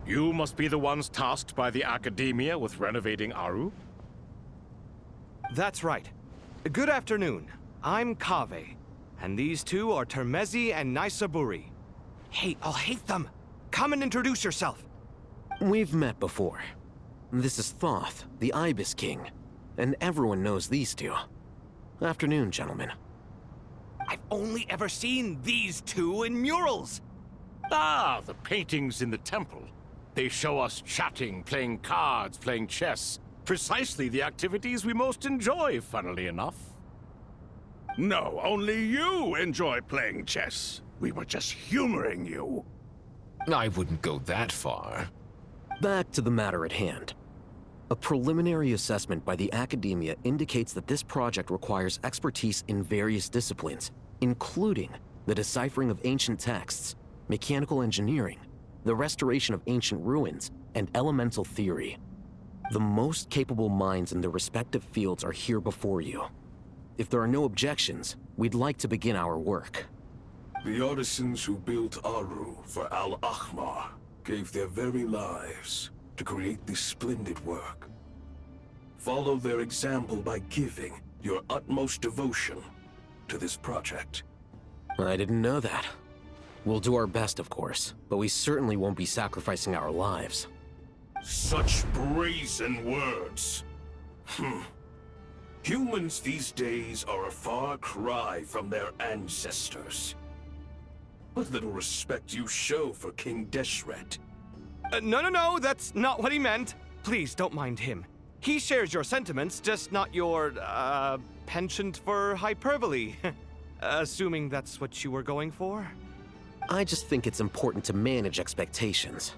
You must be the ones tasked by the Academia with renovating Aru? That's right. Good afternoon. I'm Kaveh, and these two are Termezi and Naisaburi. Hey, I'll hate them! Come and introduce yourself! We've met before. This is Thoth, the Ibis King, and everyone knows these two. Afternoon, gentlemen. I've only ever seen these two in murals! Ah, the paintings in the temple. They show us chatting, playing cards, playing chess. Precisely the activities we most enjoy, funnily enough. No, only you enjoy playing chess. We were just humoring you. I wouldn't go that far. Back to the matter at hand. A preliminary assessment by the Academia indicates that this project requires expertise in various disciplines, including the deciphering of ancient texts, mechanical engineering, the restoration of ancient ruins, and elemental theory. The most capable minds in their respective fields are here before you. If there are no objections, we'd like to begin our work. The artisans who built Aru for Al-Ahmar gave their very lives to create this splendid work. Follow their example by giving your utmost devotion to this project. I didn't know that. We'll do our best, of course, but we certainly won't be sacrificing our lives. Such brazen words. Humans these days are a far cry from their ancestors. What little respect you show for King Deshret. No, that's not what he meant. Please, don't mind him. He shares your sentiments, just not your, penchant for hyperbole. Assuming that's what you were going for? I just think it's important to manage expectations.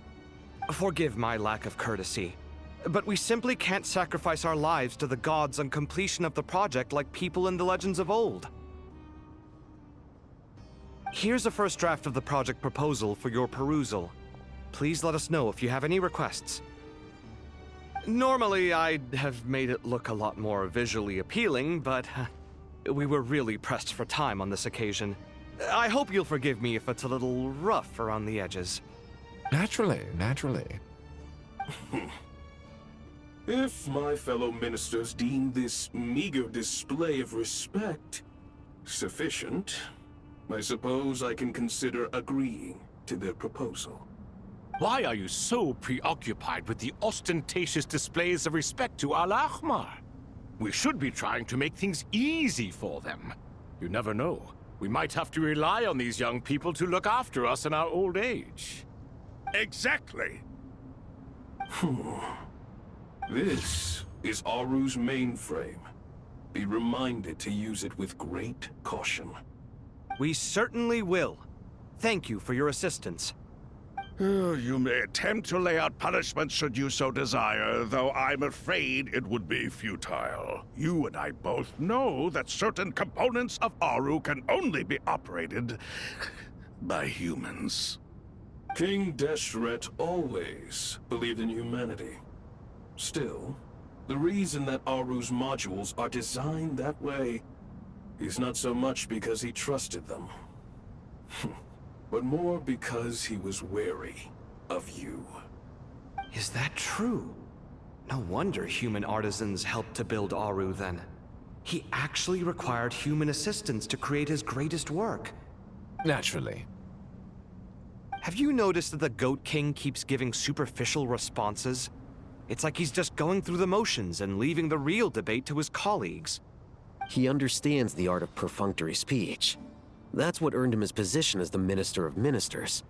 Forgive my lack of courtesy, but we simply can't sacrifice our lives to the gods on completion of the project like people in the legends of old. Here's a first draft of the project proposal for your perusal. Please let us know if you have any requests. Normally, I'd have made it look a lot more visually appealing, but we were really pressed for time on this occasion. I hope you'll forgive me if it's a little rough around the edges. Naturally. If my fellow ministers deem this meager display of respect sufficient, I suppose I can consider agreeing to their proposal. Why are you so preoccupied with the ostentatious displays of respect to Al-Ahmar? We should be trying to make things easy for them. You never know. We might have to rely on these young people to look after us in our old age. Exactly. This is Aru's mainframe. Be reminded to use it with great caution. We certainly will. Thank you for your assistance. You may attempt to lay out punishment should you so desire, though I'm afraid it would be futile. You and I both know that certain components of Aru can only be operated by humans. King Deshret always believed in humanity. Still, the reason that Aru's modules are designed that way is not so much because he trusted them, but more because he was wary of you. Is that true? No wonder human artisans helped to build Aru then. He actually required human assistance to create his greatest work. Naturally. Have you noticed that the Goat King keeps giving superficial responses? It's like he's just going through the motions and leaving the real debate to his colleagues. He understands the art of perfunctory speech. That's what earned him his position as the Minister of Ministers.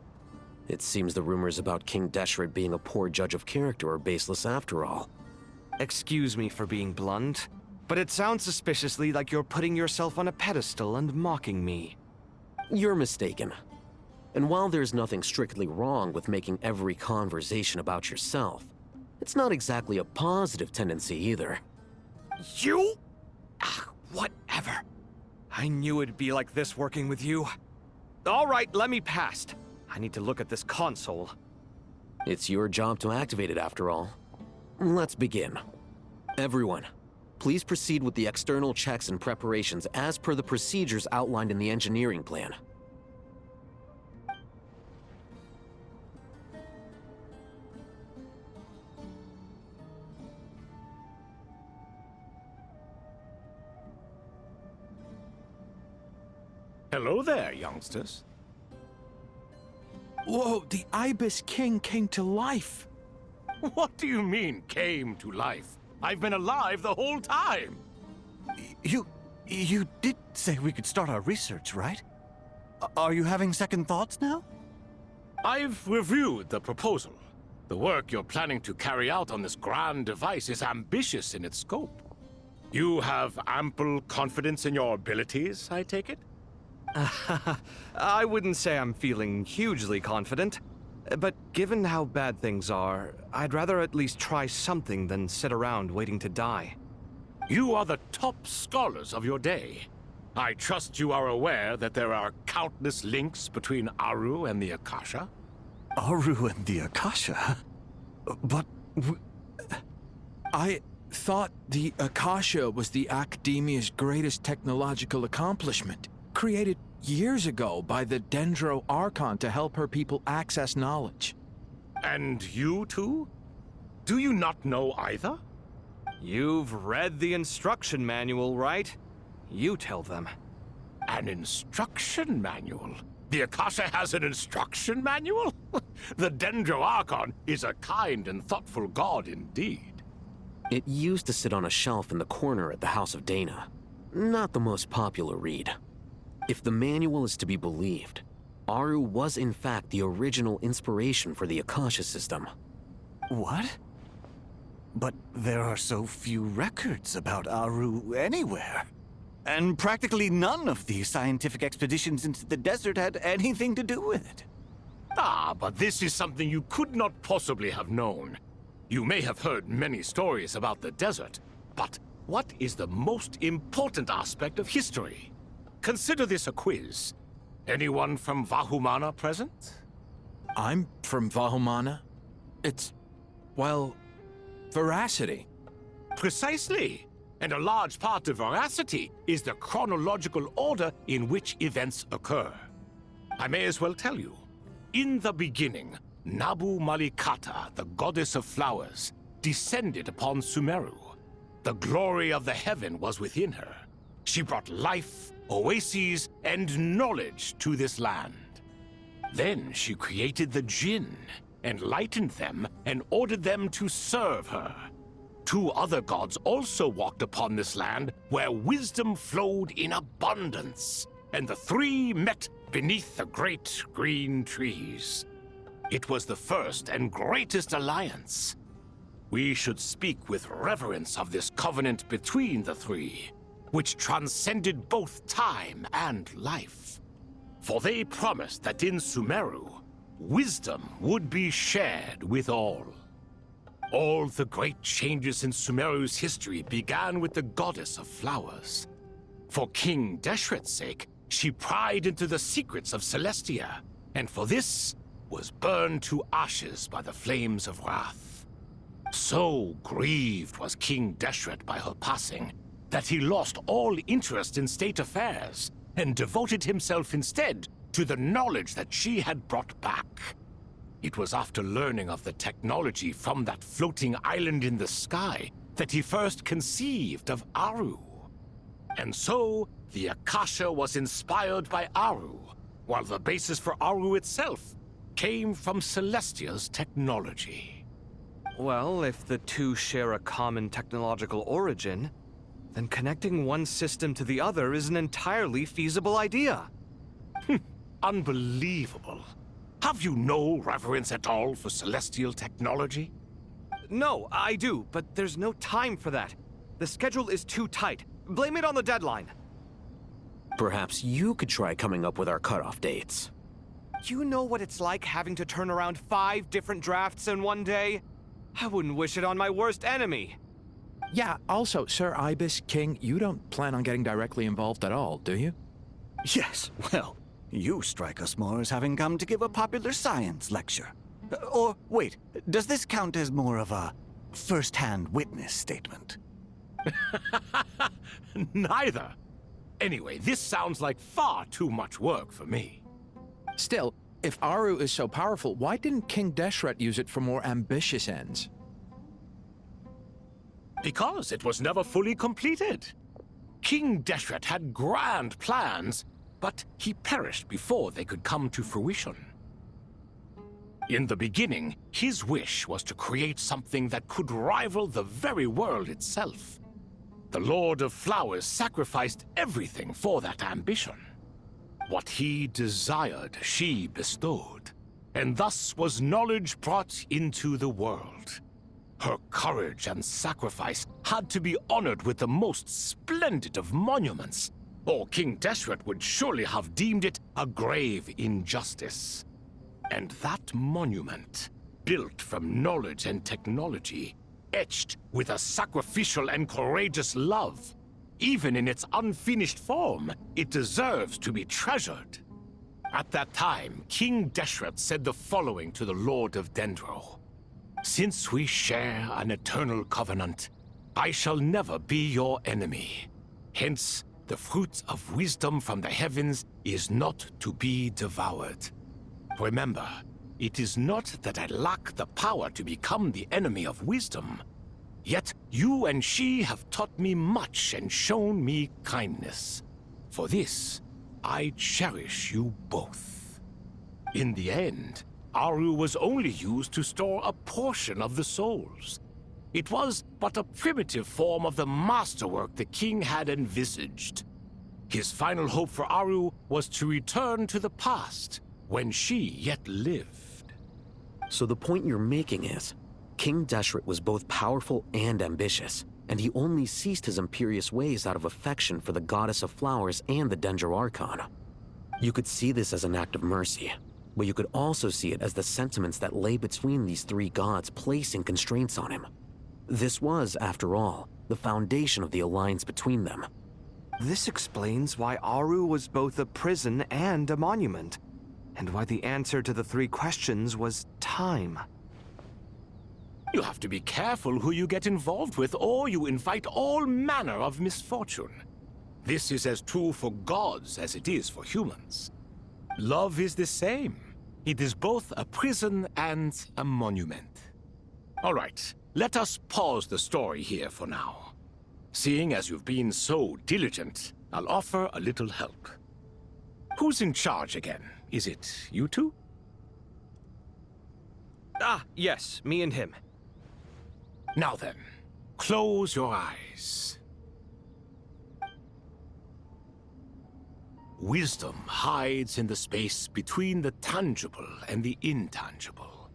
It seems the rumors about King Deshret being a poor judge of character are baseless after all. Excuse me for being blunt, but it sounds suspiciously like you're putting yourself on a pedestal and mocking me. You're mistaken. And while there's nothing strictly wrong with making every conversation about yourself, it's not exactly a positive tendency either. You? Whatever. I knew it'd be like this working with you. All right, let me past. I need to look at this console. It's your job to activate it after all. Let's begin. Everyone, please proceed with the external checks and preparations as per the procedures outlined in the engineering plan. Hello there, youngsters. Whoa, the Ibis King came to life. What do you mean, came to life? I've been alive the whole time. You did say we could start our research, right? Are you having second thoughts now? I've reviewed the proposal. The work you're planning to carry out on this grand device is ambitious in its scope. You have ample confidence in your abilities, I take it? I wouldn't say I'm feeling hugely confident, but given how bad things are, I'd rather at least try something than sit around waiting to die. You are the top scholars of your day. I trust you are aware that there are countless links between Aru and the Akasha? Aru and the Akasha? But... I thought the Akasha was the Academia's greatest technological accomplishment, created years ago by the Dendro Archon to help her people access knowledge. And you too? Do you not know either? You've read the instruction manual, right? You tell them. An instruction manual? The Akasha has an instruction manual? The Dendro Archon is a kind and thoughtful god indeed. It used to sit on a shelf in the corner at the House of Dana. Not the most popular read. If the manual is to be believed, Aru was in fact the original inspiration for the Akasha system. what? But there are so few records about Aru anywhere. And practically none of the scientific expeditions into the desert had anything to do with it. Ah, but this is something you could not possibly have known. You may have heard many stories about the desert, but what is the most important aspect of history? Consider this a quiz. Anyone from Vahumana present? I'm from Vahumana. It's, well, veracity. Precisely. And a large part of veracity is the chronological order in which events occur. I may as well tell you. In the beginning, Nabu Malikata, the goddess of flowers, descended upon Sumeru. The glory of the heaven was within her. She brought life, oases, and knowledge to this land. Then she created the Jinn, enlightened them, and ordered them to serve her. Two other gods also walked upon this land where wisdom flowed in abundance, and the three met beneath the great green trees. It was the first and greatest alliance. We should speak with reverence of this covenant between the three, which transcended both time and life. For they promised that in Sumeru, wisdom would be shared with all. All the great changes in Sumeru's history began with the goddess of flowers. For King Deshret's sake, she pried into the secrets of Celestia, and for this was burned to ashes by the flames of wrath. So grieved was King Deshret by her passing that he lost all interest in state affairs and devoted himself instead to the knowledge that she had brought back. It was after learning of the technology from that floating island in the sky that he first conceived of Aru. And so, the Akasha was inspired by Aru, while the basis for Aru itself came from Celestia's technology. Well, if the two share a common technological origin, then connecting one system to the other is an entirely feasible idea. Unbelievable. Have you no reverence at all for celestial technology? No, I do, but there's no time for that. The schedule is too tight. Blame it on the deadline. Perhaps you could try coming up with our cutoff dates. You know what it's like having to turn around 5 different drafts in one day? I wouldn't wish it on my worst enemy. Yeah, also, Sir Ibis King, you don't plan on getting directly involved at all, do you? Yes, well, you strike us more as having come to give a popular science lecture. Or, wait, does this count as more of a first-hand witness statement? Neither. Anyway, this sounds like far too much work for me. Still, if Aru is so powerful, why didn't King Deshret use it for more ambitious ends? Because it was never fully completed. King Deshret had grand plans, but he perished before they could come to fruition. In the beginning, his wish was to create something that could rival the very world itself. The Lord of Flowers sacrificed everything for that ambition. What he desired, she bestowed, and thus was knowledge brought into the world. Her courage and sacrifice had to be honored with the most splendid of monuments, or King Deshret would surely have deemed it a grave injustice. And that monument, built from knowledge and technology, etched with a sacrificial and courageous love, even in its unfinished form, it deserves to be treasured. At that time, King Deshret said the following to the Lord of Dendro. Since we share an eternal covenant, I shall never be your enemy. Hence, the fruit of wisdom from the heavens is not to be devoured. Remember, it is not that I lack the power to become the enemy of wisdom. Yet you and she have taught me much and shown me kindness. For this, I cherish you both. In the end, Aru was only used to store a portion of the souls. It was but a primitive form of the masterwork the king had envisaged. His final hope for Aru was to return to the past, when she yet lived. So the point you're making is, King Deshret was both powerful and ambitious, and he only ceased his imperious ways out of affection for the Goddess of Flowers and the Dendro Archon. You could see this as an act of mercy, but you could also see it as the sentiments that lay between these three gods placing constraints on him. This was, after all, the foundation of the alliance between them. This explains why Aru was both a prison and a monument, and why the answer to the three questions was time. You have to be careful who you get involved with, or you invite all manner of misfortune. This is as true for gods as it is for humans. Love is the same. It is both a prison and a monument. All right, let us pause the story here for now. Seeing as you've been so diligent, I'll offer a little help. Who's in charge again? Is it you two? Ah, yes, me and him. Now then, close your eyes. Wisdom hides in the space between the tangible and the intangible.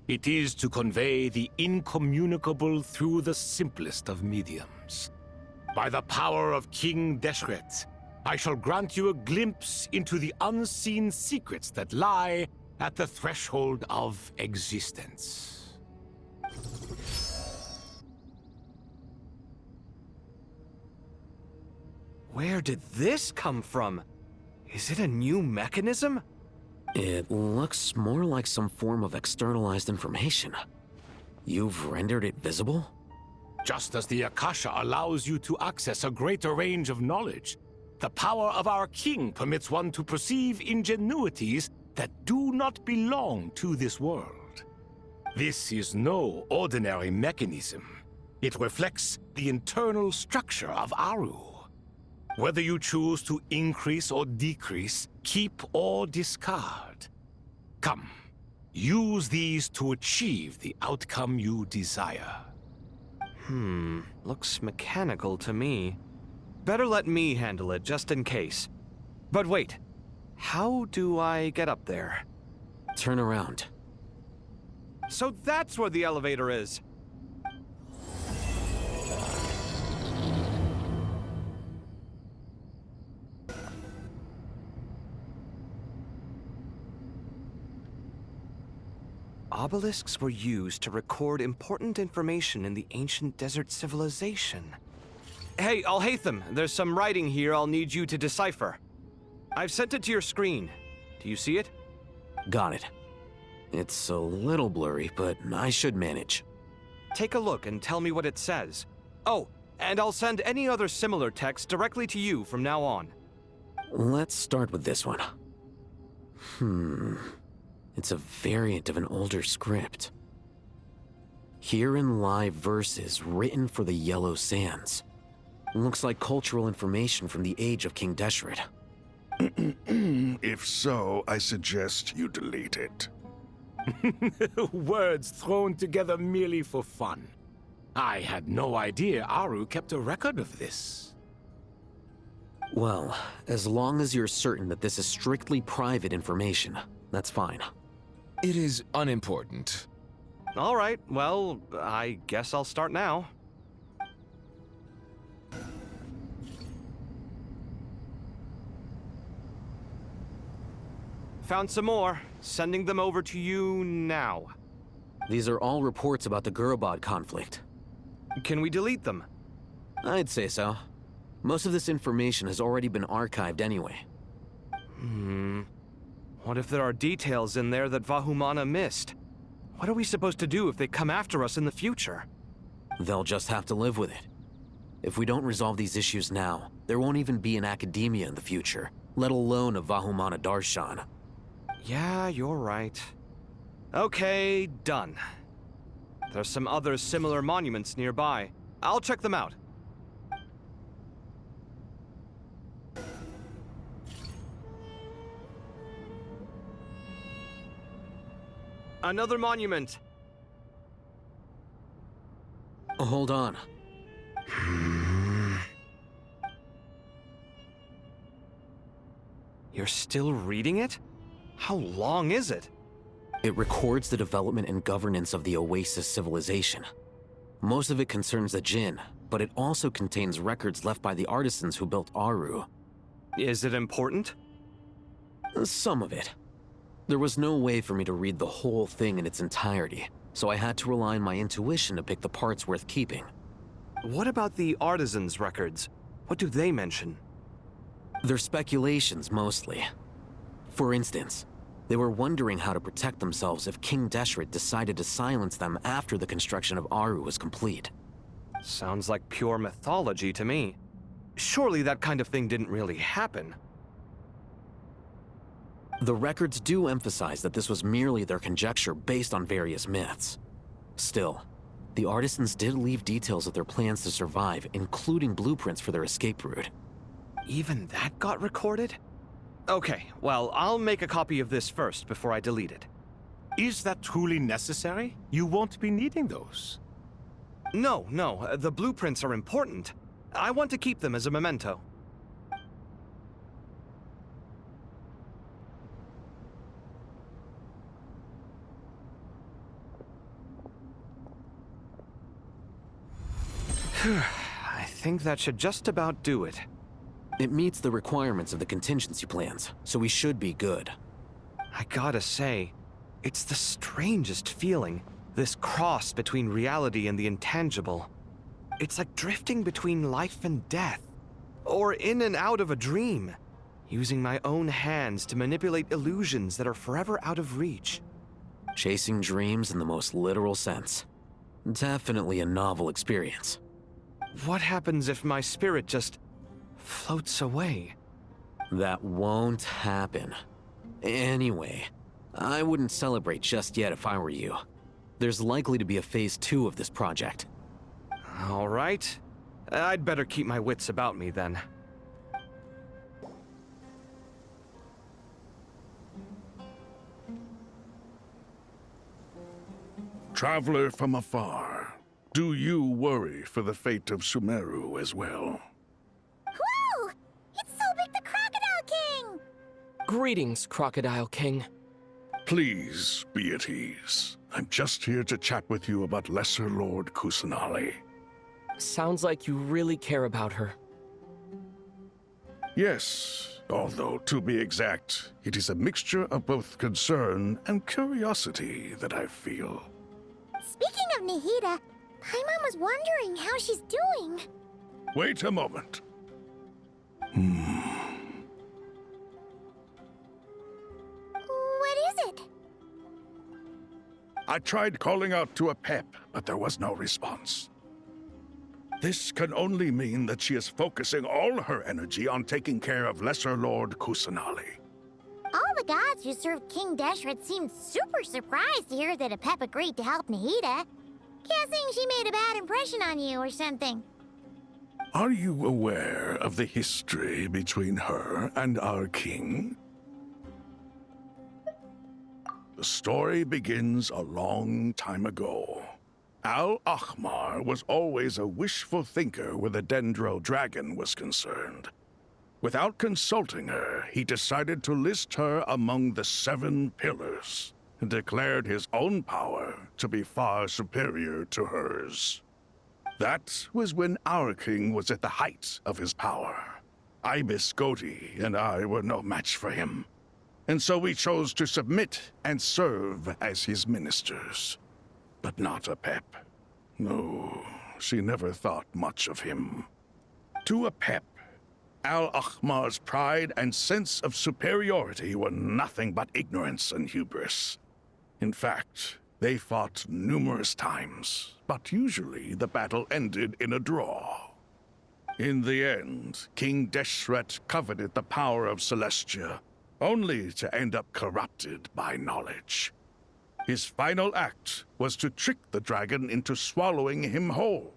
It is to convey the incommunicable through the simplest of mediums. By the power of King Deshret, I shall grant you a glimpse into the unseen secrets that lie at the threshold of existence. Where did this come from? Is it a new mechanism? It looks more like some form of externalized information. You've rendered it visible? Just as the Akasha allows you to access a greater range of knowledge, the power of our king permits one to perceive ingenuities that do not belong to this world. This is no ordinary mechanism. It reflects the internal structure of Aru. Whether you choose to increase or decrease, keep or discard. Come, use these to achieve the outcome you desire. Looks mechanical to me. Better let me handle it, just in case. But wait, how do I get up there? Turn around. So that's where the elevator is. Obelisks were used to record important information in the ancient desert civilization. Hey, Alhaitham, there's some writing here I'll need you to decipher. I've sent it to your screen. Do you see it? Got it. It's a little blurry, but I should manage. Take a look and tell me what it says. Oh, and I'll send any other similar text directly to you from now on. Let's start with this one. It's a variant of an older script. Herein lie verses written for the Yellow Sands. Looks like cultural information from the age of King Deshret. If so, I suggest you delete it. Words thrown together merely for fun. I had no idea Aru kept a record of this. Well, as long as you're certain that this is strictly private information, that's fine. It is unimportant. All right, well, I guess I'll start now. Found some more. Sending them over to you now. These are all reports about the Gurubad conflict. Can we delete them? I'd say so. Most of this information has already been archived anyway. What if there are details in there that Vahumana missed? What are we supposed to do if they come after us in the future? They'll just have to live with it. If we don't resolve these issues now, there won't even be an academia in the future, let alone a Vahumana Darshan. Yeah, you're right. Okay, done. There's some other similar monuments nearby. I'll check them out. Another monument. Hold on. You're still reading it? How long is it? It records the development and governance of the Oasis civilization. Most of it concerns the Jinn, but it also contains records left by the artisans who built Aru. Is it important? Some of it. There was no way for me to read the whole thing in its entirety, so I had to rely on my intuition to pick the parts worth keeping. What about the artisans' records? What do they mention? They're speculations, mostly. For instance, they were wondering how to protect themselves if King Deshret decided to silence them after the construction of Aru was complete. Sounds like pure mythology to me. Surely that kind of thing didn't really happen. The records do emphasize that this was merely their conjecture based on various myths. Still, the artisans did leave details of their plans to survive, including blueprints for their escape route. Even that got recorded? Okay, well, I'll make a copy of this first before I delete it. Is that truly necessary? You won't be needing those. No, the blueprints are important. I want to keep them as a memento. I think that should just about do it. It meets the requirements of the contingency plans, so we should be good. I gotta say, it's the strangest feeling, this cross between reality and the intangible. It's like drifting between life and death, or in and out of a dream, using my own hands to manipulate illusions that are forever out of reach. Chasing dreams in the most literal sense. Definitely a novel experience. What happens if my spirit just floats away? That won't happen. Anyway, I wouldn't celebrate just yet if I were you. There's likely to be a phase 2 of this project. All right. I'd better keep my wits about me then. Traveler from afar, do you worry for the fate of Sumeru as well? Whoa! It's Sobek the Crocodile King! Greetings, Crocodile King. Please be at ease. I'm just here to chat with you about Lesser Lord Kusanali. Sounds like you really care about her. Yes, although to be exact, it is a mixture of both concern and curiosity that I feel. Speaking of Nahida, Paimon was wondering how she's doing. Wait a moment. What is it? I tried calling out to a pep, but there was no response. This can only mean that she is focusing all her energy on taking care of Lesser Lord Kusanali. All the gods who served King Deshret seemed super surprised to hear that Apep agreed to help Nahida. Guessing she made a bad impression on you or something. Are you aware of the history between her and our king? The story begins a long time ago. Al-Ahmar was always a wishful thinker where the Dendro dragon was concerned. Without consulting her, he decided to list her among the 7 pillars and declared his own power to be far superior to hers. That was when our king was at the height of his power. Ibis Goti and I were no match for him, and so we chose to submit and serve as his ministers. But not Apep. No, she never thought much of him. To Apep, Al-Ahmar's pride and sense of superiority were nothing but ignorance and hubris. In fact, they fought numerous times, but usually the battle ended in a draw. In the end, King Deshret coveted the power of Celestia, only to end up corrupted by knowledge. His final act was to trick the dragon into swallowing him whole,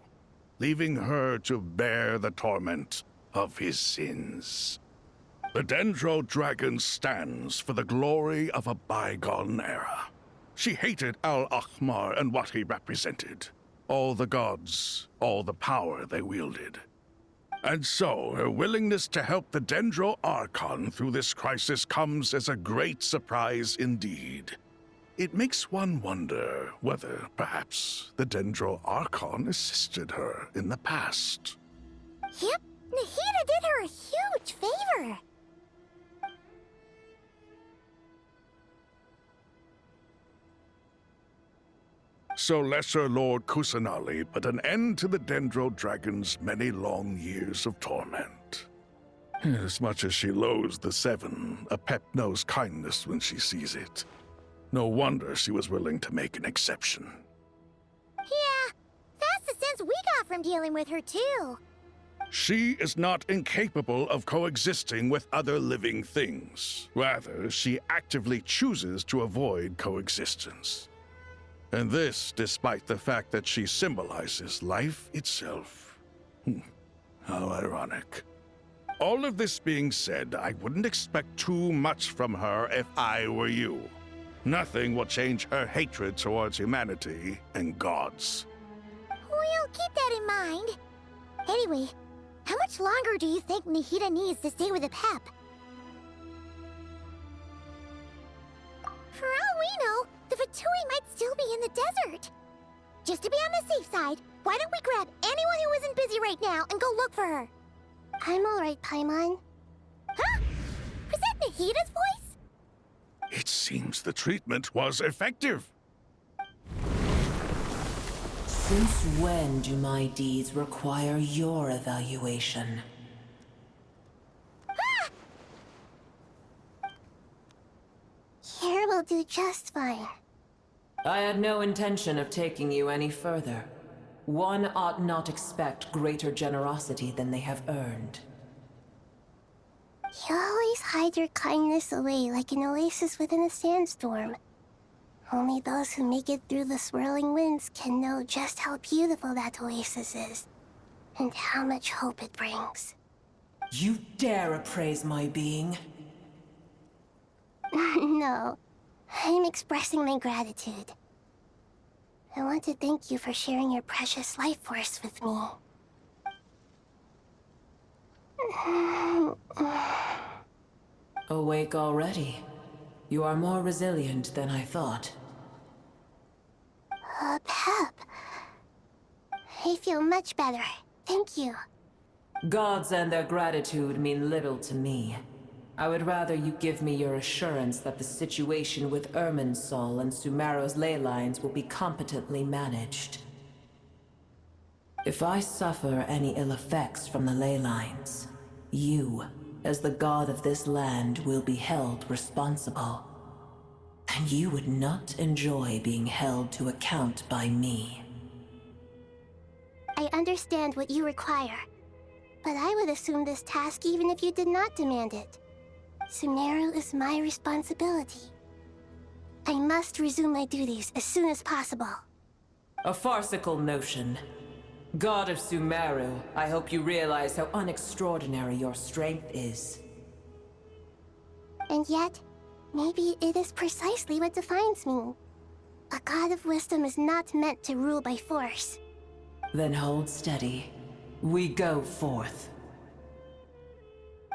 leaving her to bear the torment of his sins. The Dendro dragon stands for the glory of a bygone era. She hated Al-Ahmar and what he represented. All the gods, all the power they wielded. And so, her willingness to help the Dendro Archon through this crisis comes as a great surprise indeed. It makes one wonder whether, perhaps, the Dendro Archon assisted her in the past. Yep, Nahida did her a huge favor. So Lesser Lord Kusanali put an end to the Dendro Dragon's many long years of torment. As much as she loathes the 7, Apep knows kindness when she sees it. No wonder she was willing to make an exception. Yeah, that's the sense we got from dealing with her, too. She is not incapable of coexisting with other living things. Rather, she actively chooses to avoid coexistence. And this despite the fact that she symbolizes life itself. How ironic. All of this being said, I wouldn't expect too much from her if I were you. Nothing will change her hatred towards humanity and gods. We'll keep that in mind. Anyway, how much longer do you think Nahida needs to stay with Apep? For all we know, the Fatui might still be in the desert. Just to be on the safe side, why don't we grab anyone who isn't busy right now and go look for her? I'm alright, Paimon. Huh? Was that Nahida's voice? It seems the treatment was effective. Since when do my deeds require your evaluation? Here will do just fine. I had no intention of taking you any further. One ought not expect greater generosity than they have earned. You always hide your kindness away like an oasis within a sandstorm. Only those who make it through the swirling winds can know just how beautiful that oasis is, and how much hope it brings. You dare appraise my being? No, I'm expressing my gratitude. I want to thank you for sharing your precious life force with me. Awake already? You are more resilient than I thought. Pep. I feel much better. Thank you. Gods and their gratitude mean little to me. I would rather you give me your assurance that the situation with Irminsul and Sumero's ley lines will be competently managed. If I suffer any ill effects from the ley lines, you, as the god of this land, will be held responsible. And you would not enjoy being held to account by me. I understand what you require, but I would assume this task even if you did not demand it. Sumero is my responsibility. I must resume my duties as soon as possible. A farcical notion. God of Sumeru, I hope you realize how unextraordinary your strength is. And yet, maybe it is precisely what defines me. A god of wisdom is not meant to rule by force. Then hold steady. We go forth.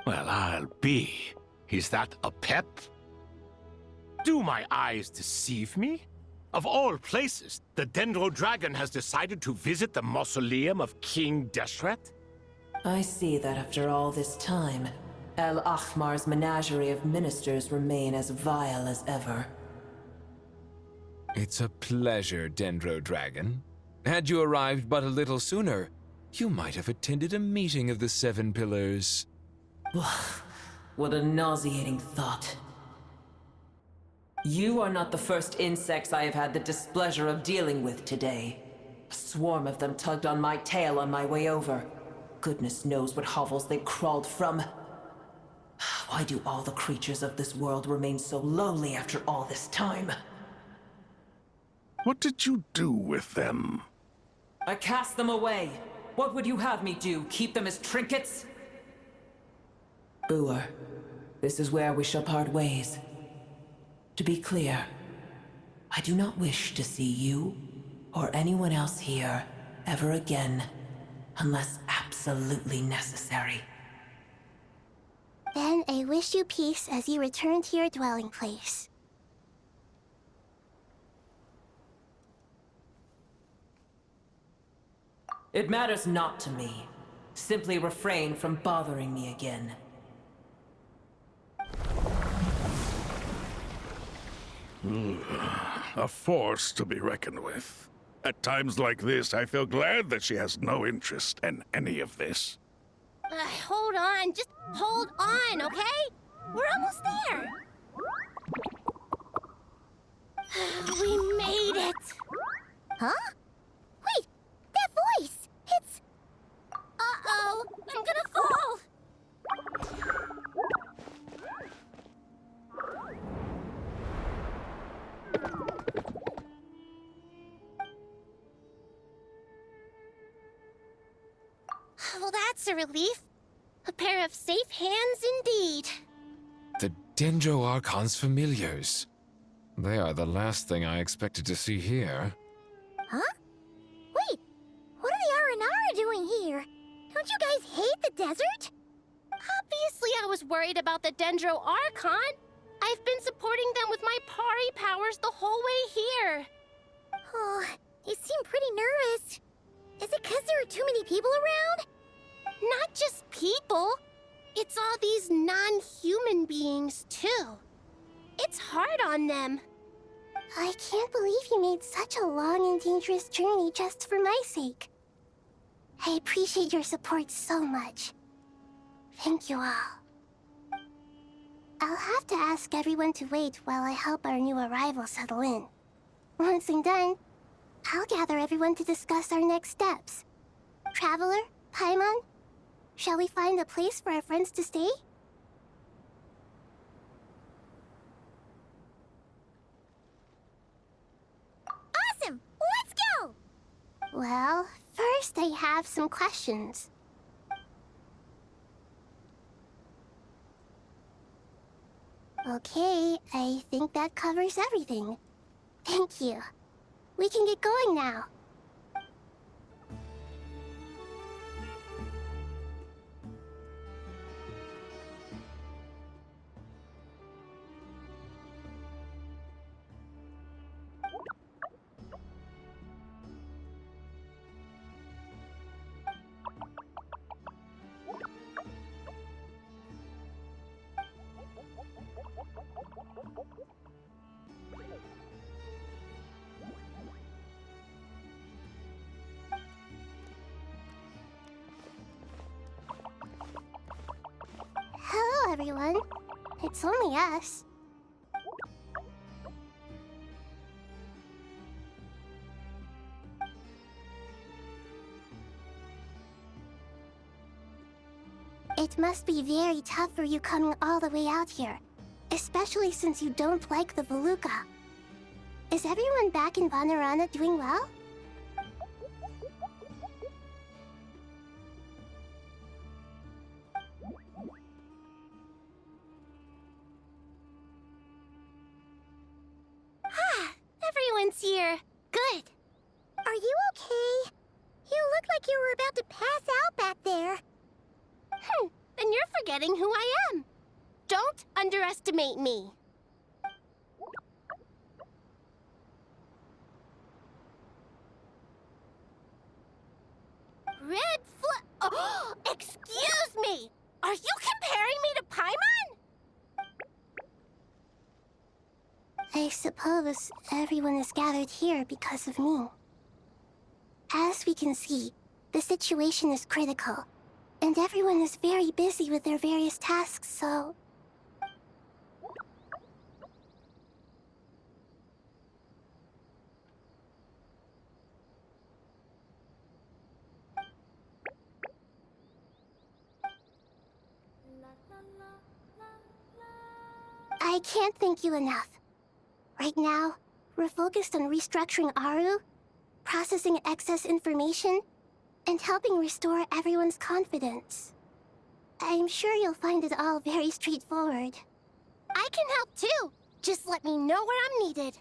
Well, I'll be. Is that a pep? Do my eyes deceive me? Of all places, the Dendro Dragon has decided to visit the mausoleum of King Deshret? I see that after all this time, El Ahmar's menagerie of ministers remain as vile as ever. It's a pleasure, Dendro Dragon. Had you arrived but a little sooner, you might have attended a meeting of the Seven Pillars. What a nauseating thought. You are not the first insects I have had the displeasure of dealing with today. A swarm of them tugged on my tail on my way over. Goodness knows what hovels they crawled from. Why do all the creatures of this world remain so lowly after all this time? What did you do with them? I cast them away. What would you have me do? Keep them as trinkets? Boer, this is where we shall part ways. To be clear, I do not wish to see you or anyone else here ever again, unless absolutely necessary. Then I wish you peace as you return to your dwelling place. It matters not to me. Simply refrain from bothering me again. A force to be reckoned with. At times like this, I feel glad that she has no interest in any of this. Hold on, just hold on, okay? We're almost there. We made it. Huh? Wait, that voice! It's... Uh-oh, I'm gonna fall! Well, that's a relief. A pair of safe hands indeed. The Dendro Archon's familiars. They are the last thing I expected to see here. Huh? Wait, what are the Aranara doing here? Don't you guys hate the desert? Obviously I was worried about the Dendro Archon. I've been supporting them with my Pari powers the whole way here. Oh, they seem pretty nervous. Is it because there are too many people around? Not just people. It's all these non-human beings, too. It's hard on them. I can't believe you made such a long and dangerous journey just for my sake. I appreciate your support so much. Thank you all. I'll have to ask everyone to wait while I help our new arrival settle in. Once I'm done, I'll gather everyone to discuss our next steps. Traveler, Paimon, shall we find a place for our friends to stay? Awesome! Let's go! Well, first I have some questions. Okay, I think that covers everything. Thank you. We can get going now. Hello, everyone. It's only us. It must be very tough for you coming all the way out here, especially since you don't like the Voluka. Is everyone back in Vanarana doing well? everyone's here. Good. Are you okay? You look like you were about to pass out back there. Then you're forgetting who I am. Don't underestimate me. Oh, excuse me! Are you comparing me to Paimon? I suppose everyone is gathered here because of me. As we can see, the situation is critical, and everyone is very busy with their various tasks, so... I can't thank you enough. Right now, we're focused on restructuring Aru, processing excess information, and helping restore everyone's confidence. I'm sure you'll find it all very straightforward. I can help too. Just let me know where I'm needed.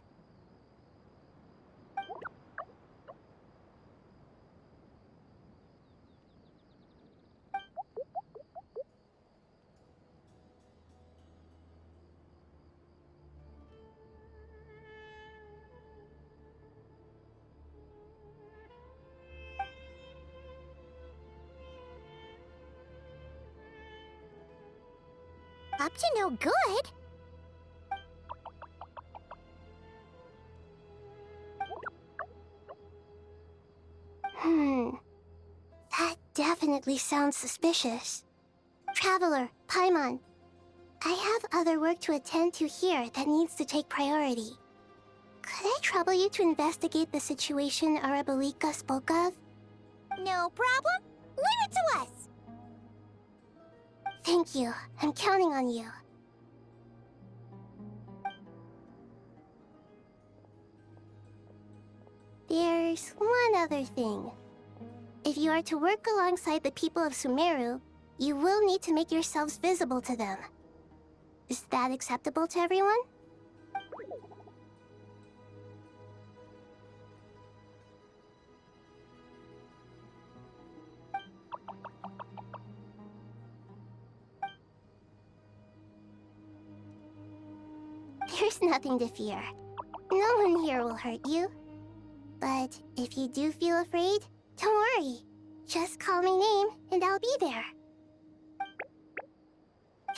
Up to no good? That definitely sounds suspicious. Traveler, Paimon, I have other work to attend to here that needs to take priority. Could I trouble you to investigate the situation Arabalika spoke of? No problem. Leave it to us. Thank you. I'm counting on you. There's one other thing. If you are to work alongside the people of Sumeru, you will need to make yourselves visible to them. Is that acceptable to everyone? There's nothing to fear. No one here will hurt you. But if you do feel afraid, don't worry. Just call my name and I'll be there.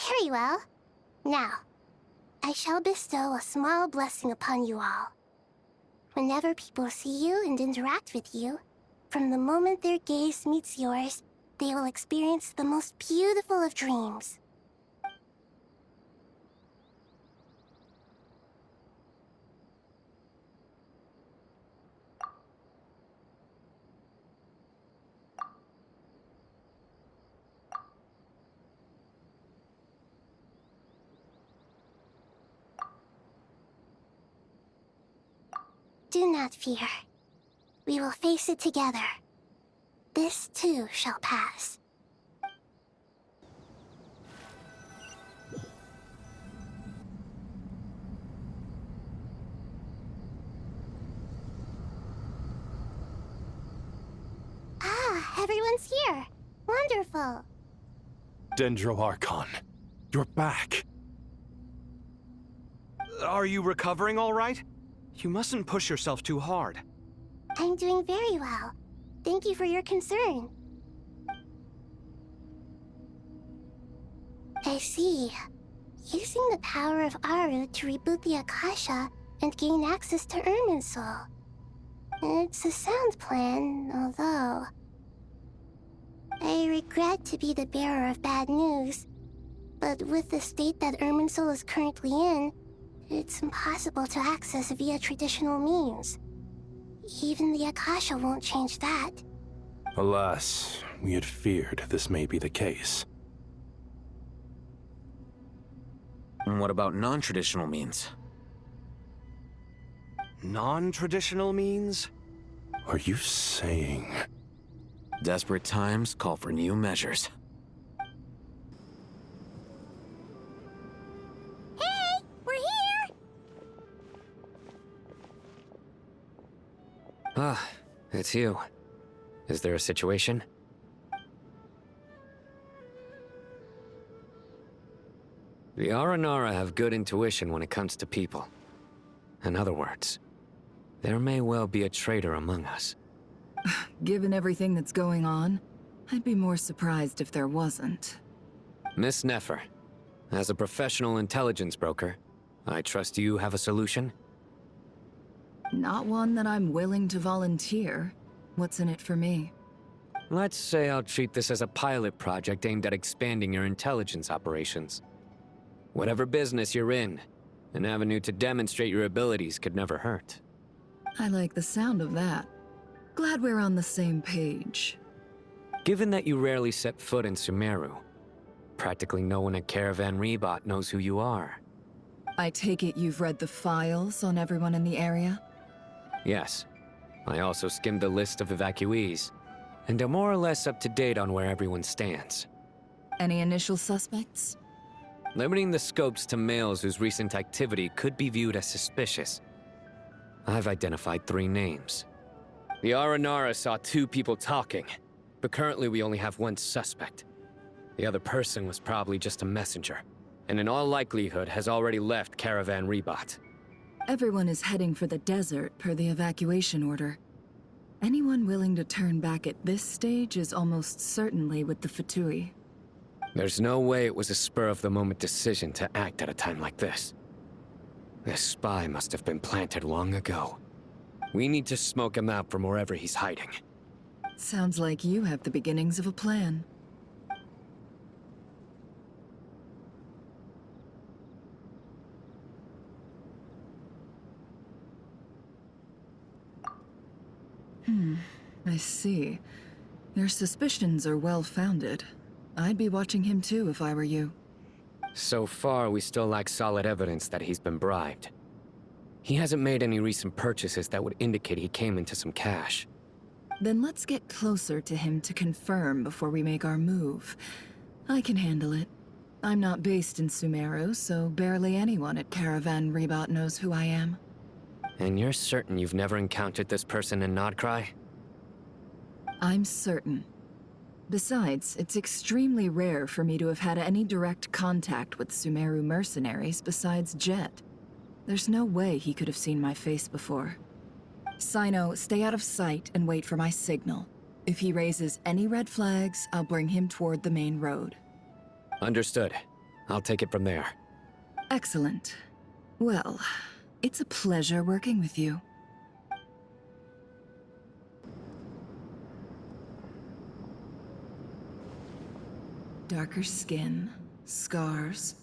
Very well. Now, I shall bestow a small blessing upon you all. Whenever people see you and interact with you, from the moment their gaze meets yours, they will experience the most beautiful of dreams. Do not fear. We will face it together. This too shall pass. Ah, everyone's here. Wonderful. Dendro Archon, you're back. Are you recovering all right? You mustn't push yourself too hard. I'm doing very well. Thank you for your concern. I see. Using the power of Aru to reboot the Akasha and gain access to Irminsul. It's a sound plan, although... I regret to be the bearer of bad news, but with the state that Irminsul is currently in, it's impossible to access via traditional means. Even the Akasha won't change that. Alas, we had feared this may be the case. And what about non-traditional means? Non-traditional means? Are you saying... Desperate times call for new measures. Hey! We're here! Ah, it's you. Is there a situation? The Aranara have good intuition when it comes to people. In other words, there may well be a traitor among us. Given everything that's going on, I'd be more surprised if there wasn't. Miss Nefer, as a professional intelligence broker, I trust you have a solution? Not one that I'm willing to volunteer. What's in it for me? Let's say I'll treat this as a pilot project aimed at expanding your intelligence operations. Whatever business you're in, an avenue to demonstrate your abilities could never hurt. I like the sound of that. Glad we're on the same page. Given that you rarely set foot in Sumeru, practically no one at Caravan Rebot knows who you are. I take it you've read the files on everyone in the area? Yes. I also skimmed the list of evacuees, and am more or less up to date on where everyone stands. Any initial suspects? Limiting the scopes to males whose recent activity could be viewed as suspicious. I've identified 3 names. The Aranara saw 2 people talking, but currently we only have 1 suspect. The other person was probably just a messenger, and in all likelihood has already left Caravan Rebot. Everyone is heading for the desert per the evacuation order. Anyone willing to turn back at this stage is almost certainly with the Fatui. There's no way it was a spur-of-the-moment decision to act at a time like this. This spy must have been planted long ago. We need to smoke him out from wherever he's hiding. Sounds like you have the beginnings of a plan. I see. Your suspicions are well-founded. I'd be watching him too if I were you. So far, we still lack solid evidence that he's been bribed. He hasn't made any recent purchases that would indicate he came into some cash. Then let's get closer to him to confirm before we make our move. I can handle it. I'm not based in Sumeru, so barely anyone at Caravan Rebot knows who I am. And you're certain you've never encountered this person in Nodkrai? I'm certain. Besides, it's extremely rare for me to have had any direct contact with Sumeru mercenaries besides Jet. There's no way he could have seen my face before. Sino, stay out of sight and wait for my signal. If he raises any red flags, I'll bring him toward the main road. Understood. I'll take it from there. Excellent. Well, it's a pleasure working with you. Darker skin, scars,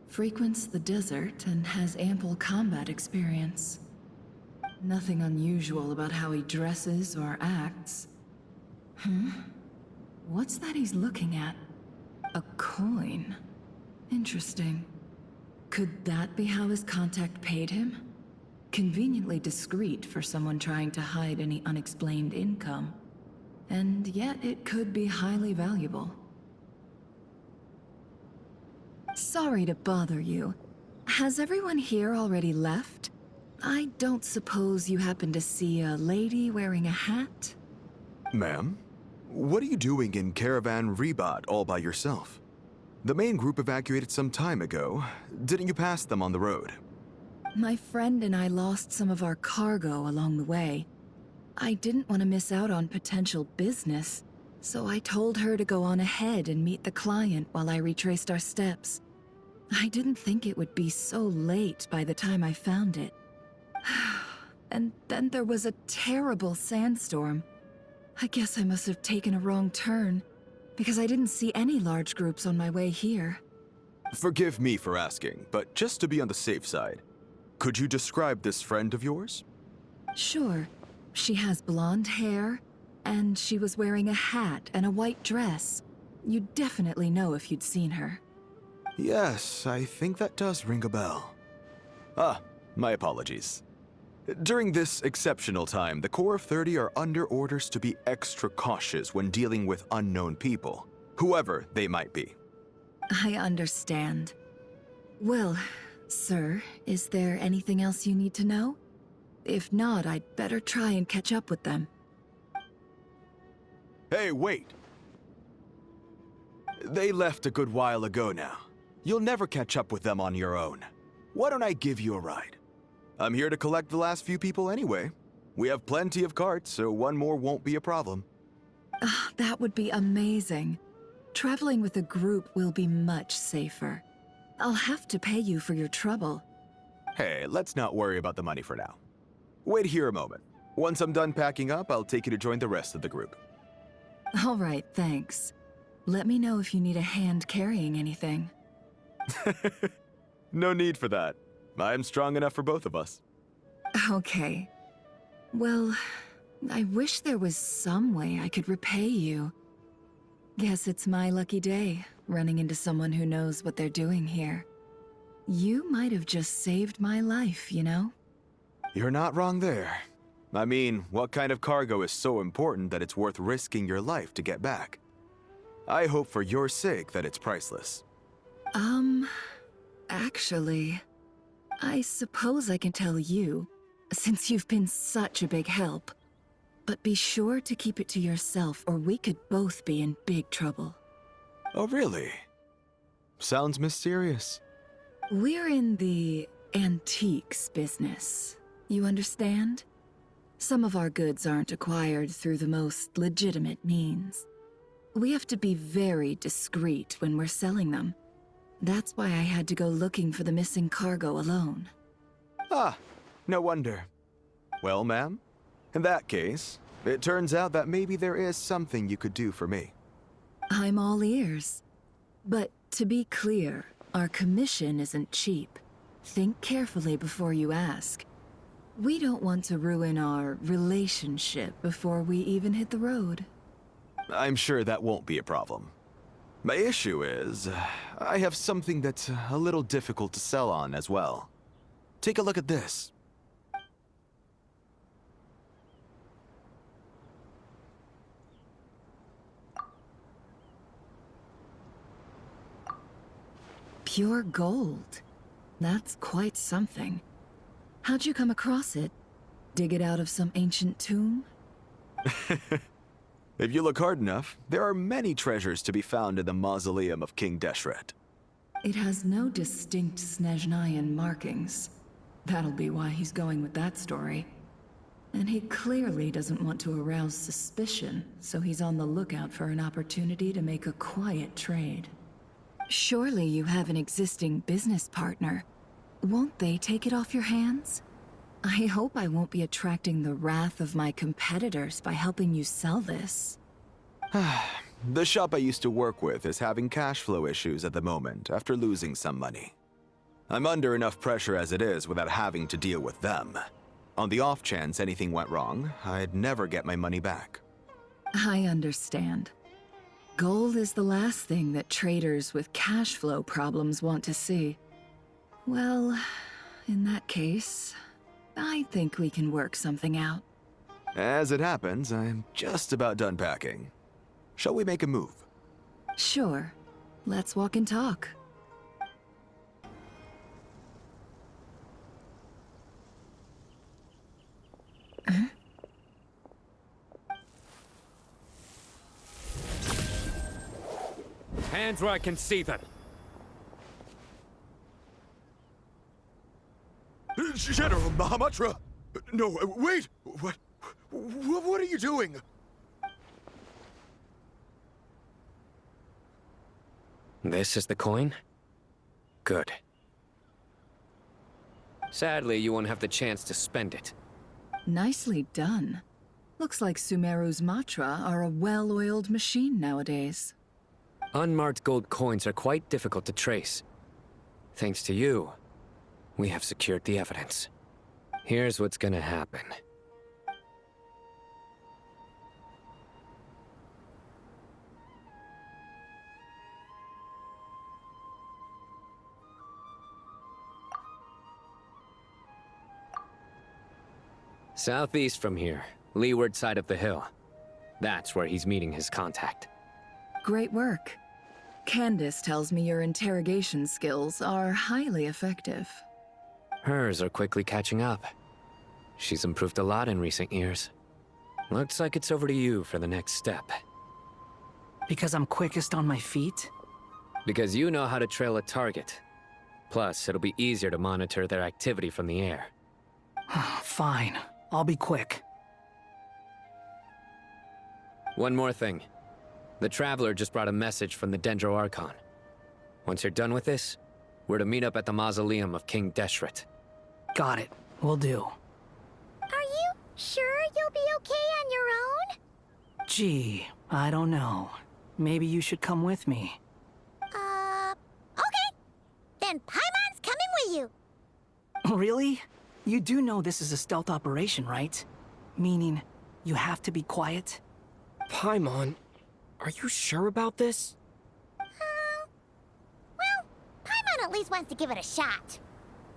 frequents the desert and has ample combat experience. Nothing unusual about how he dresses or acts. What's that he's looking at? A coin. Interesting. Could that be how his contact paid him? Conveniently discreet for someone trying to hide any unexplained income. And yet it could be highly valuable. Sorry to bother you. Has everyone here already left? I don't suppose you happen to see a lady wearing a hat? Ma'am? What are you doing in Caravan Rebot all by yourself? The main group evacuated some time ago. Didn't you pass them on the road? My friend and I lost some of our cargo along the way. I didn't want to miss out on potential business, so I told her to go on ahead and meet the client while I retraced our steps. I didn't think it would be so late by the time I found it. And then there was a terrible sandstorm. I guess I must have taken a wrong turn, because I didn't see any large groups on my way here. Forgive me for asking, but just to be on the safe side, could you describe this friend of yours? Sure. She has blonde hair, and she was wearing a hat and a white dress. You'd definitely know if you'd seen her. Yes, I think that does ring a bell. Ah, my apologies. During this exceptional time, the Core of 30 are under orders to be extra cautious when dealing with unknown people, whoever they might be. I understand. Well, sir, is there anything else you need to know? If not, I'd better try and catch up with them. Hey, wait! They left a good while ago now. You'll never catch up with them on your own. Why don't I give you a ride? I'm here to collect the last few people anyway. We have plenty of carts, so one more won't be a problem. That would be amazing. Traveling with a group will be much safer. I'll have to pay you for your trouble. Hey, let's not worry about the money for now. Wait here a moment. Once I'm done packing up, I'll take you to join the rest of the group. All right, thanks. Let me know if you need a hand carrying anything. No need for that. I'm strong enough for both of us. Okay. Well, I wish there was some way I could repay you. Guess it's my lucky day, running into someone who knows what they're doing here. You might have just saved my life, you know? You're not wrong there. I mean, what kind of cargo is so important that it's worth risking your life to get back? I hope for your sake that it's priceless. Actually, I suppose I can tell you, since you've been such a big help. But be sure to keep it to yourself, or we could both be in big trouble. Oh, really? Sounds mysterious. We're in the antiques business. You understand? Some of our goods aren't acquired through the most legitimate means. We have to be very discreet when we're selling them. That's why I had to go looking for the missing cargo alone. Ah, no wonder. Well, ma'am, in that case, it turns out that maybe there is something you could do for me. I'm all ears. But to be clear, our commission isn't cheap. Think carefully before you ask. We don't want to ruin our relationship before we even hit the road. I'm sure that won't be a problem. My issue is, I have something that's a little difficult to sell on as well. Take a look at this. Pure gold. That's quite something. How'd you come across it? Dig it out of some ancient tomb? If you look hard enough, there are many treasures to be found in the mausoleum of King Deshret. It has no distinct Snezhnayan markings. That'll be why he's going with that story. And he clearly doesn't want to arouse suspicion, so he's on the lookout for an opportunity to make a quiet trade. Surely you have an existing business partner. Won't they take it off your hands? I hope I won't be attracting the wrath of my competitors by helping you sell this. The shop I used to work with is having cash flow issues at the moment after losing some money. I'm under enough pressure as it is without having to deal with them. On the off chance anything went wrong, I'd never get my money back. I understand. Gold is the last thing that traders with cash flow problems want to see. Well, in that case, I think we can work something out. As it happens, I'm just about done packing. Shall we make a move? Sure. Let's walk and talk. Hands where I can see them. General Mahamatra! No, wait! What are you doing? This is the coin? Good. Sadly, you won't have the chance to spend it. Nicely done. Looks like Sumeru's Matra are a well-oiled machine nowadays. Unmarked gold coins are quite difficult to trace. Thanks to you, we have secured the evidence. Here's what's gonna happen. Southeast from here, leeward side of the hill. That's where he's meeting his contact. Great work. Candace tells me your interrogation skills are highly effective. Hers are quickly catching up. She's improved a lot in recent years. Looks like it's over to you for the next step. Because I'm quickest on my feet? Because you know how to trail a target. Plus, it'll be easier to monitor their activity from the air. Fine. I'll be quick. One more thing. The Traveler just brought a message from the Dendro Archon. Once you're done with this, we're to meet up at the mausoleum of King Deshret. Got it. Will do. Are you sure you'll be okay on your own? Gee, I don't know. Maybe you should come with me. Okay. Then Paimon's coming with you. Really? You do know this is a stealth operation, right? Meaning, you have to be quiet? Paimon, are you sure about this? Well, Paimon at least wants to give it a shot.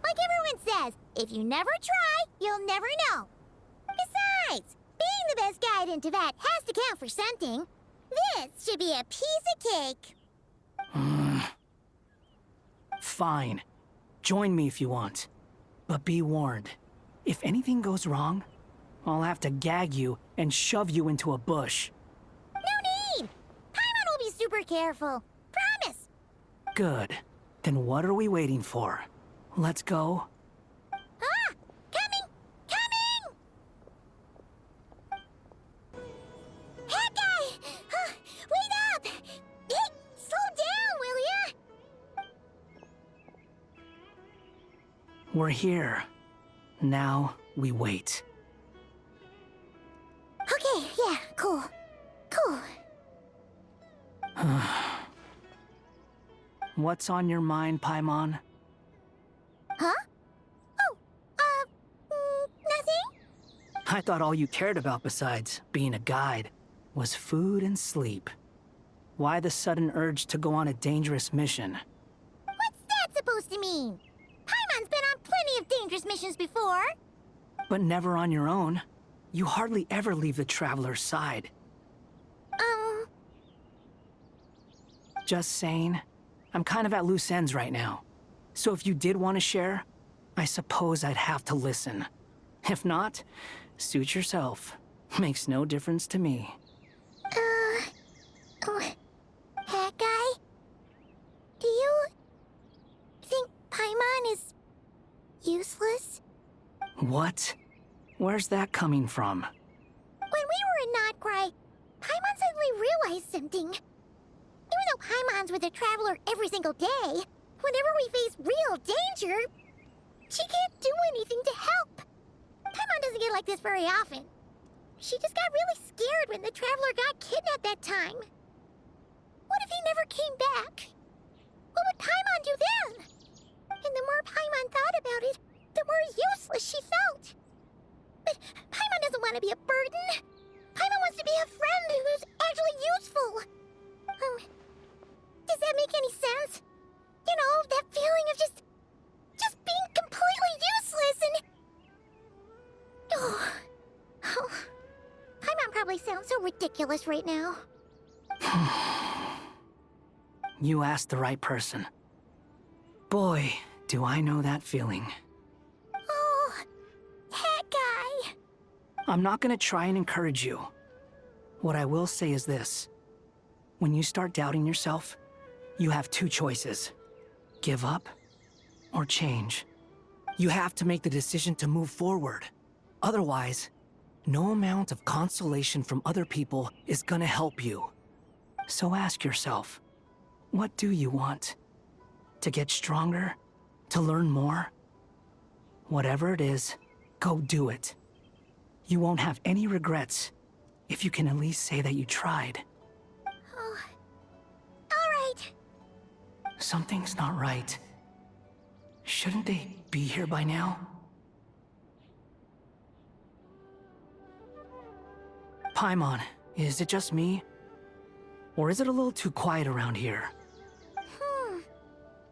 Like everyone says, if you never try, you'll never know. Besides, being the best guide into that has to count for something. This should be a piece of cake. Fine. Join me if you want. But be warned. If anything goes wrong, I'll have to gag you and shove you into a bush. No need! Paimon will be super careful. Promise! Good. Then what are we waiting for? Let's go. Ah! Coming! Coming! Hey, guy! Wait up! Hey, slow down, will ya? We're here. Now we wait. Okay, yeah, cool. Cool. What's on your mind, Paimon? Huh? Oh, nothing? I thought all you cared about besides being a guide was food and sleep. Why the sudden urge to go on a dangerous mission? What's that supposed to mean? Paimon's been on plenty of dangerous missions before. But never on your own. You hardly ever leave the Traveler's side. Just saying. I'm kind of at loose ends right now. So if you did want to share, I suppose I'd have to listen. If not, suit yourself. Makes no difference to me. Hat guy? Do you think Paimon is useless? What? Where's that coming from? When we were in Nodkrai, Paimon suddenly realized something. Even though Paimon's with the Traveler every single day, whenever we face real danger, she can't do anything to help. Paimon doesn't get like this very often. She just got really scared when the Traveler got kidnapped that time. What if he never came back? What would Paimon do then? And the more Paimon thought about it, the more useless she felt. But Paimon doesn't want to be a burden. Paimon wants to be a friend who's actually useful. Does that make any sense? You know, that feeling of just being completely useless and... Oh. Paimon probably sounds so ridiculous right now. You asked the right person. Boy, do I know that feeling. Oh, hat guy. I'm not gonna try and encourage you. What I will say is this. When you start doubting yourself, you have two choices. Give up or change. You have to make the decision to move forward. Otherwise, no amount of consolation from other people is gonna help you. So ask yourself, what do you want? To get stronger? To learn more? Whatever it is, go do it. You won't have any regrets if you can at least say that you tried. Oh. All right. Something's not right. Shouldn't they be here by now? Paimon, is it just me? Or is it a little too quiet around here?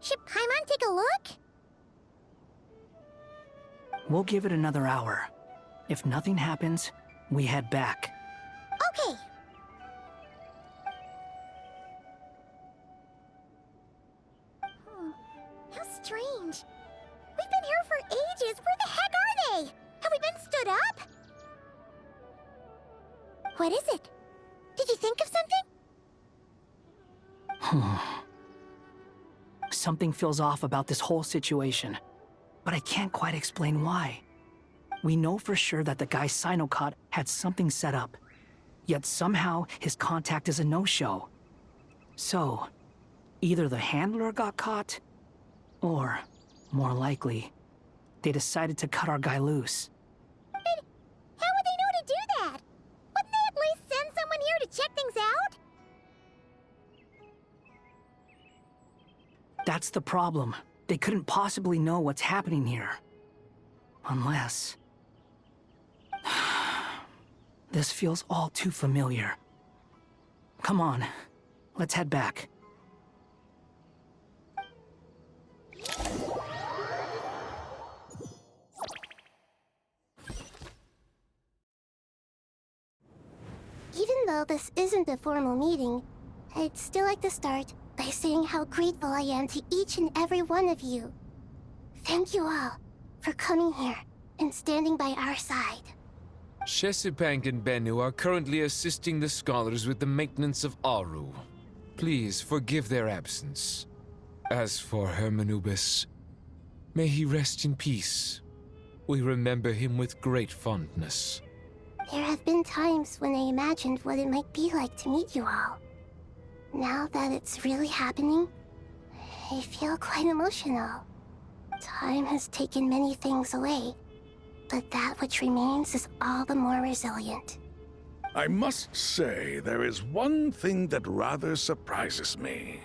Should Paimon take a look? We'll give it another hour. If nothing happens, we head back. Okay. How strange. We've been here for ages. Where the heck are they? Have we been stood What is it? Did you think of something? Something feels off about this whole situation, but I can't quite explain why. We know for sure that the guy Sinocot had something set up, yet somehow his contact is a no-show. So, either the handler got caught, or, more likely, they decided to cut our guy loose. But how would they know to do that? Wouldn't they at least send someone here to check things out? That's the problem. They couldn't possibly know what's happening here. Unless... This feels all too familiar. Come on, let's head back. Even though this isn't a formal meeting, I'd still like to start by saying how grateful I am to each and every one of you. Thank you all for coming here and standing by our side. Shesipank and Bennu are currently assisting the scholars with the maintenance of Aru. Please forgive their absence. As for Hermanubis, may he rest in peace. We remember him with great fondness. There have been times when I imagined what it might be like to meet you all. Now that it's really happening, I feel quite emotional. Time has taken many things away, but that which remains is all the more resilient. I must say, there is one thing that rather surprises me.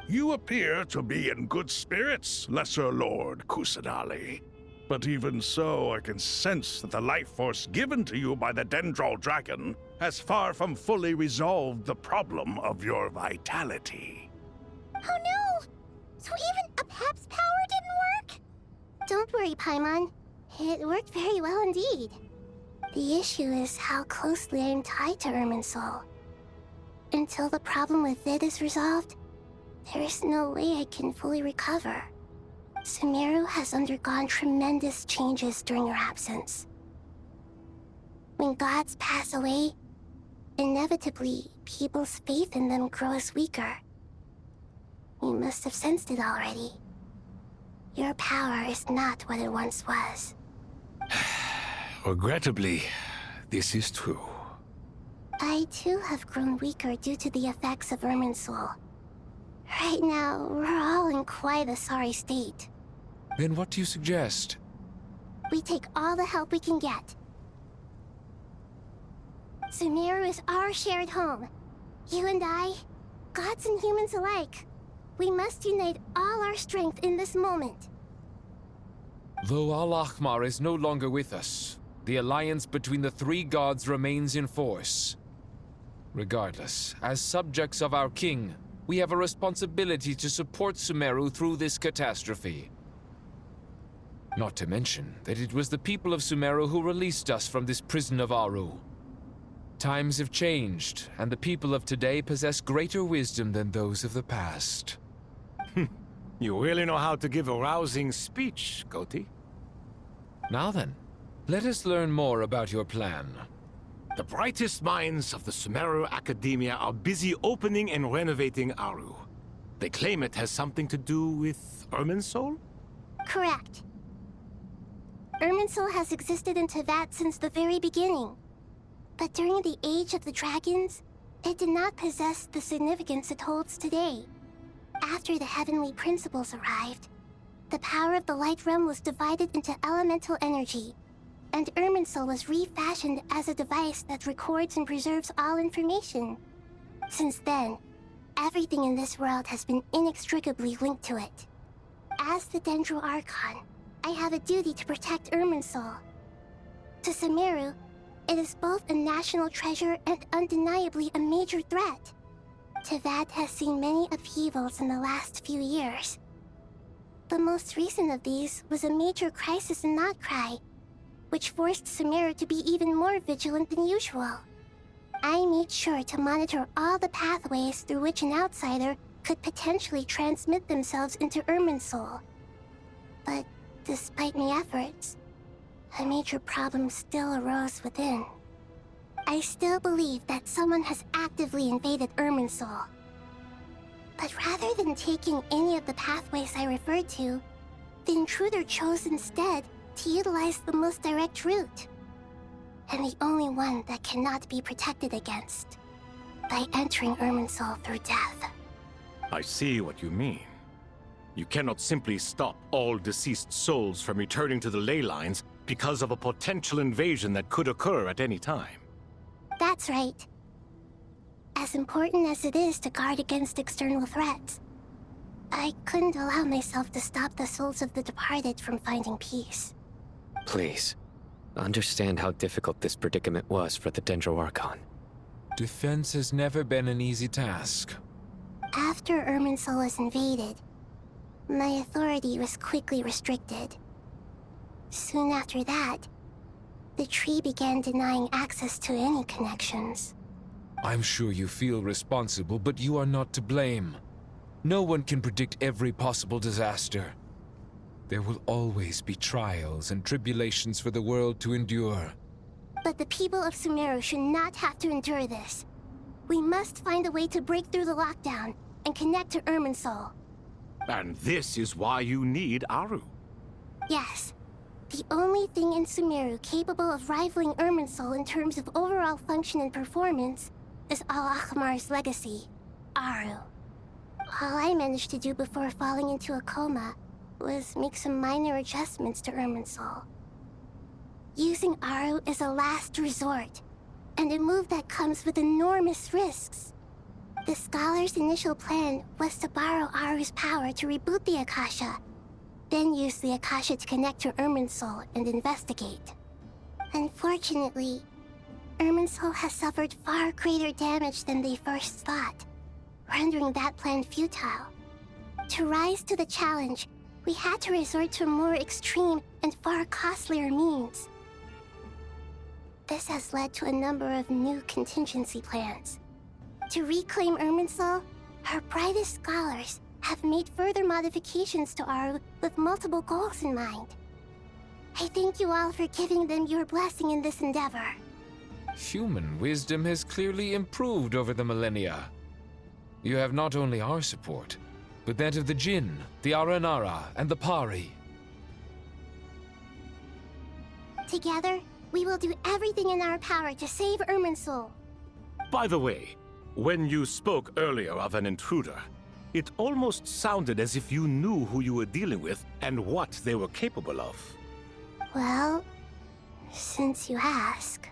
You appear to be in good spirits, Lesser Lord Kusanali. But even so, I can sense that the life force given to you by the Dendral Dragon has far from fully resolved the problem of your vitality. Oh no! So even Apep's power didn't work? Don't worry, Paimon. It worked very well indeed. The issue is how closely I am tied to Irminsul. Until the problem with it is resolved, there is no way I can fully recover. Sumeru has undergone tremendous changes during your absence. When gods pass away, inevitably, people's faith in them grows weaker. You must have sensed it already. Your power is not what it once was. Regrettably, this is true. I too have grown weaker due to the effects of Irminsul. Right now, we're all in quite a sorry state. Then what do you suggest? We take all the help we can get. Sumeru is our shared home. You and I, gods and humans alike, we must unite all our strength in this moment. Though Al-Ahmar is no longer with us, the alliance between the three gods remains in force. Regardless, as subjects of our king, we have a responsibility to support Sumeru through this catastrophe. Not to mention that it was the people of Sumeru who released us from this prison of Aru. Times have changed, and the people of today possess greater wisdom than those of the past. You really know how to give a rousing speech, Goti. Now then, let us learn more about your plan. The brightest minds of the Sumeru Academia are busy opening and renovating Aru. They claim it has something to do with Irminsul? Correct. Irminsul has existed in Tevat since the very beginning. But during the Age of the Dragons, it did not possess the significance it holds today. After the heavenly principles arrived, the power of the Light Realm was divided into elemental energy, and Irminsul was refashioned as a device that records and preserves all information. Since then, everything in this world has been inextricably linked to it. As the Dendro Archon, I have a duty to protect Irminsul. To Sumeru, it is both a national treasure and undeniably a major threat. Tevat has seen many upheavals in the last few years. The most recent of these was a major crisis in Nodkrai, which forced Sumeru to be even more vigilant than usual. I made sure to monitor all the pathways through which an outsider could potentially transmit themselves into Irminsul. But despite my efforts, a major problem still arose within. I I still believe that someone has actively invaded Irminsul. But rather than taking any of the pathways I referred to, the intruder chose instead to utilize the most direct route. And the only one that cannot be protected against. By entering Irminsul through death. I see what you mean. You cannot simply stop all deceased souls from returning to the ley lines because of a potential invasion that could occur at any time. That's right. As important as it is to guard against external threats, I couldn't allow myself to stop the souls of the departed from finding peace. Please, understand how difficult this predicament was for the Dendro Archon. Defense has never been an easy task. After Irminsul was invaded, my authority was quickly restricted. Soon after that, the tree began denying access to any connections. I'm sure you feel responsible, but you are not to blame. No one can predict every possible disaster. There will always be trials and tribulations for the world to endure. But the people of Sumeru should not have to endure this. We must find a way to break through the lockdown and connect to Irminsul. And this is why you need Aru. Yes. The only thing in Sumeru capable of rivaling Irminsul in terms of overall function and performance is Al-Akhmar's legacy, Aru. All I managed to do before falling into a coma was make some minor adjustments to Irminsul. Using Aru is a last resort, and a move that comes with enormous risks. The Scholar's initial plan was to borrow Aru's power to reboot the Akasha, then use the Akasha to connect to Irminsul and investigate. Unfortunately, Irminsul has suffered far greater damage than they first thought, rendering that plan futile. To rise to the challenge, we had to resort to more extreme and far costlier means. This has led to a number of new contingency plans. To reclaim Irminsul, our brightest scholars have made further modifications to Aru with multiple goals in mind. I thank you all for giving them your blessing in this endeavor. Human wisdom has clearly improved over the millennia. You have not only our support, but that of the Jinn, the Aranara, and the Pari. Together, we will do everything in our power to save Irminsul. By the way, when you spoke earlier of an intruder, it almost sounded as if you knew who you were dealing with and what they were capable of. Well, since you ask...